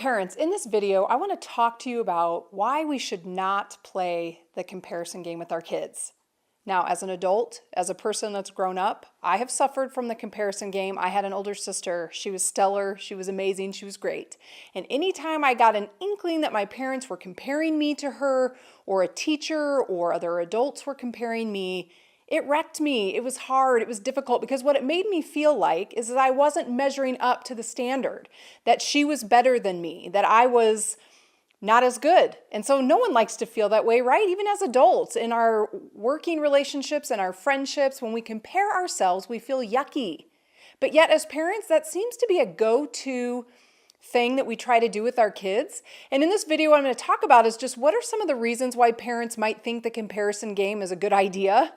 Parents, in this video, I want to talk to you about why we should not play the comparison game with our kids. Now, as an adult, as a person that's grown up, I have suffered from the comparison game. I had an older sister. She was stellar. She was amazing. She was great. And anytime I got an inkling that my parents were comparing me to her, or a teacher or other adults were comparing me, it wrecked me. It was hard. It was difficult because what it made me feel like is that I wasn't measuring up to the standard, that she was better than me, that I was not as good. And so no one likes to feel that way, right? Even as adults, in our working relationships and our friendships, when we compare ourselves, we feel yucky. But yet as parents, that seems to be a go-to thing that we try to do with our kids. And in this video, what I'm going to talk about is just what are some of the reasons why parents might think the comparison game is a good idea,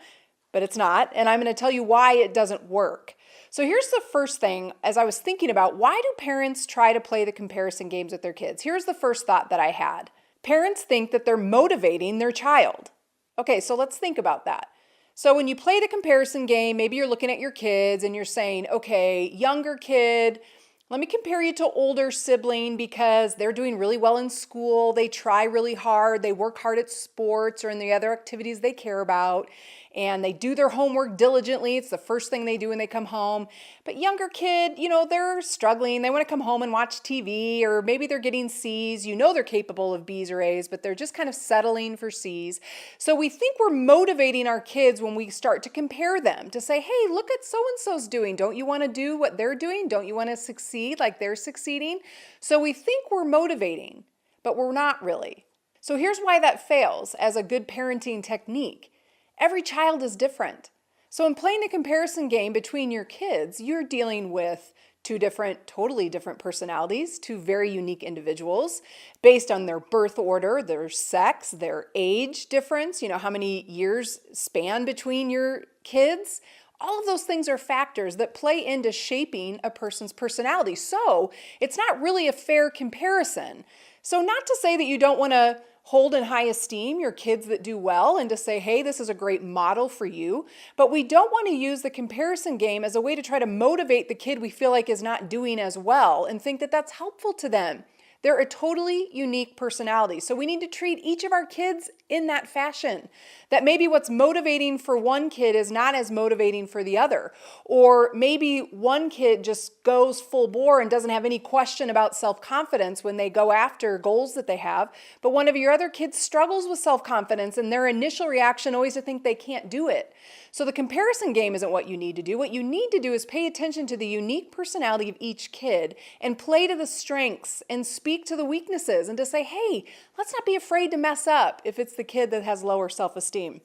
but it's not. And I'm going to tell you why it doesn't work. So here's the first thing, as I was thinking about why do parents try to play the comparison games with their kids? Here's the first thought that I had. Parents think that they're motivating their child. Okay, so let's think about that. So when you play the comparison game, maybe you're looking at your kids and you're saying, okay, younger kid, let me compare you to older sibling because they're doing really well in school. They try really hard. They work hard at sports or in the other activities they care about. And they do their homework diligently. It's the first thing they do when they come home. But younger kid, they're struggling. They want to come home and watch TV, or maybe they're getting C's. They're capable of B's or A's, but they're just kind of settling for C's. So we think we're motivating our kids when we start to compare them, to say, hey, look at so-and-so's doing. Don't you want to do what they're doing? Don't you want to succeed like they're succeeding? So we think we're motivating, but we're not really. So here's why that fails as a good parenting technique. Every child is different. So in playing a comparison game between your kids, you're dealing with totally different personalities, two very unique individuals based on their birth order, their sex, their age difference, how many years span between your kids. All of those things are factors that play into shaping a person's personality. So it's not really a fair comparison. So not to say that you don't want to hold in high esteem your kids that do well and to say, hey, this is a great model for you. But we don't want to use the comparison game as a way to try to motivate the kid we feel like is not doing as well and think that that's helpful to them. They're a totally unique personality. So we need to treat each of our kids in that fashion. That maybe what's motivating for one kid is not as motivating for the other. Or maybe one kid just goes full bore and doesn't have any question about self-confidence when they go after goals that they have. But one of your other kids struggles with self-confidence and their initial reaction always to think they can't do it. So the comparison game isn't what you need to do. What you need to do is pay attention to the unique personality of each kid and play to the strengths and speak to the weaknesses and to say, hey, let's not be afraid to mess up if it's the kid that has lower self-esteem.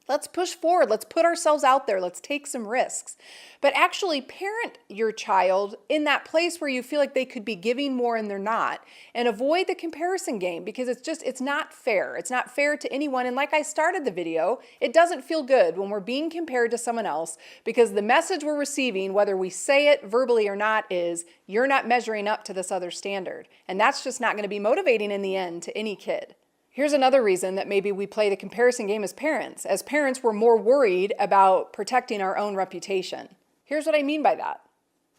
Let's push forward. Let's put ourselves out there. Let's take some risks. But actually parent your child in that place where you feel like they could be giving more and they're not. And avoid the comparison game because it's not fair. It's not fair to anyone. And like I started the video, it doesn't feel good when we're being compared to someone else because the message we're receiving, whether we say it verbally or not, is you're not measuring up to this other standard. And that's just not going to be motivating in the end to any kid. Here's another reason that maybe we play the comparison game as parents. As parents, we're more worried about protecting our own reputation. Here's what I mean by that.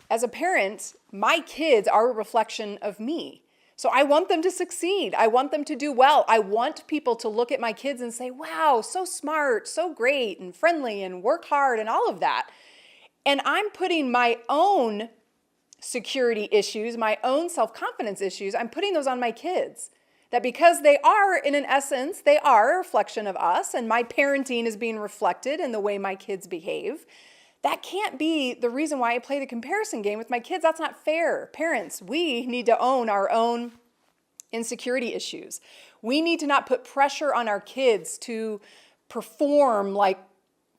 As a parent, my kids are a reflection of me. So I want them to succeed. I want them to do well. I want people to look at my kids and say, wow, so smart, so great and friendly and work hard and all of that. And I'm putting my own security issues, my own self-confidence issues, I'm putting those on my kids. That because they are, in an essence, they are a reflection of us, and my parenting is being reflected in the way my kids behave, that can't be the reason why I play the comparison game with my kids. That's not fair. Parents, we need to own our own insecurity issues. We need to not put pressure on our kids to perform like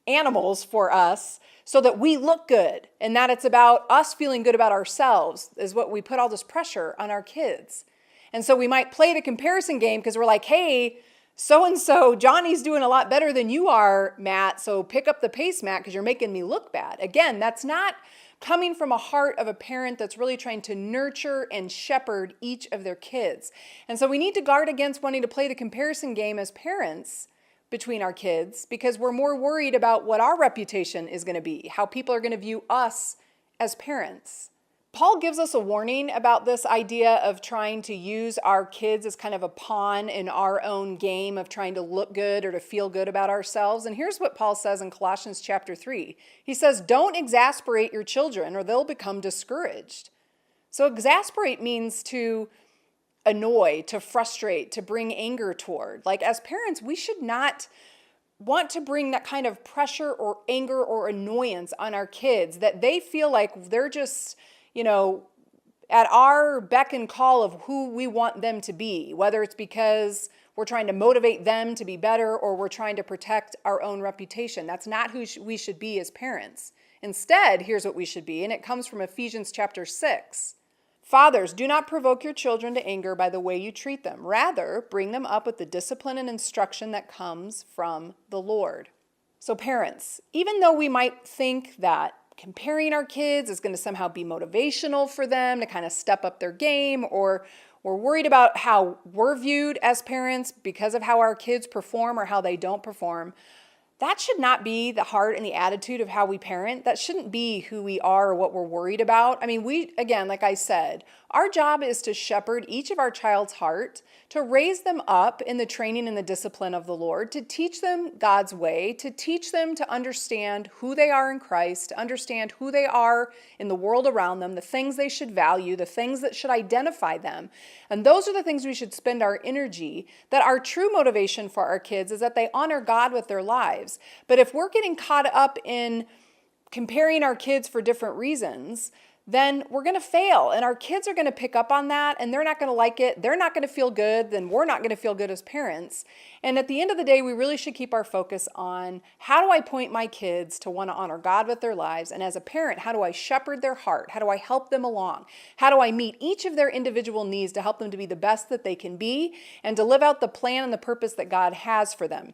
animals for us so that we look good, and that it's about us feeling good about ourselves is what we put all this pressure on our kids. And so we might play the comparison game because we're like, hey, so-and-so, Johnny's doing a lot better than you are, Matt, so pick up the pace, Matt, because you're making me look bad. Again, that's not coming from a heart of a parent that's really trying to nurture and shepherd each of their kids. And so we need to guard against wanting to play the comparison game as parents between our kids because we're more worried about what our reputation is going to be, how people are going to view us as parents. Paul gives us a warning about this idea of trying to use our kids as kind of a pawn in our own game of trying to look good or to feel good about ourselves. And here's what Paul says in Colossians chapter 3. He says, "Don't exasperate your children or they'll become discouraged." So exasperate means to annoy, to frustrate, to bring anger toward. Like as parents, we should not want to bring that kind of pressure or anger or annoyance on our kids that they feel like they're just, at our beck and call of who we want them to be, whether it's because we're trying to motivate them to be better or we're trying to protect our own reputation. That's not who we should be as parents. Instead, here's what we should be, and it comes from Ephesians chapter 6. "Fathers, do not provoke your children to anger by the way you treat them. Rather, bring them up with the discipline and instruction that comes from the Lord." So parents, even though we might think that comparing our kids is going to somehow be motivational for them to kind of step up their game, or we're worried about how we're viewed as parents because of how our kids perform or how they don't perform, that should not be the heart and the attitude of how we parent. That shouldn't be who we are or what we're worried about. I mean, again, like I said, our job is to shepherd each of our child's heart, to raise them up in the training and the discipline of the Lord, to teach them God's way, to teach them to understand who they are in Christ, to understand who they are in the world around them, the things they should value, the things that should identify them. And those are the things we should spend our energy, that our true motivation for our kids is that they honor God with their lives. But if we're getting caught up in comparing our kids for different reasons, then we're going to fail. And our kids are going to pick up on that and they're not going to like it. They're not going to feel good. Then we're not going to feel good as parents. And at the end of the day, we really should keep our focus on how do I point my kids to want to honor God with their lives? And as a parent, how do I shepherd their heart? How do I help them along? How do I meet each of their individual needs to help them to be the best that they can be and to live out the plan and the purpose that God has for them?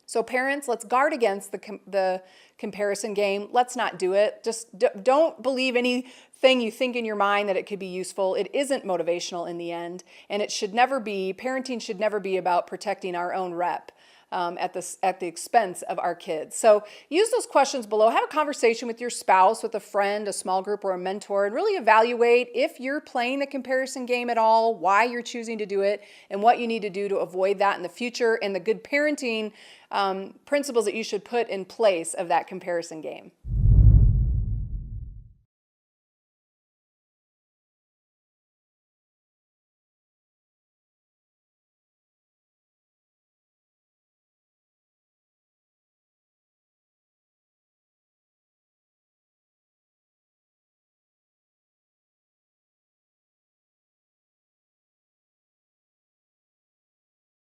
So parents, let's guard against the comparison game. Let's not do it. Just don't believe anything you think in your mind that it could be useful. It isn't motivational in the end, and parenting should never be about protecting our own rep at the expense of our kids. So use those questions below. Have a conversation with your spouse, with a friend, a small group, or a mentor, and really evaluate if you're playing the comparison game at all, why you're choosing to do it, and what you need to do to avoid that in the future, and the good parenting principles that you should put in place of that comparison game.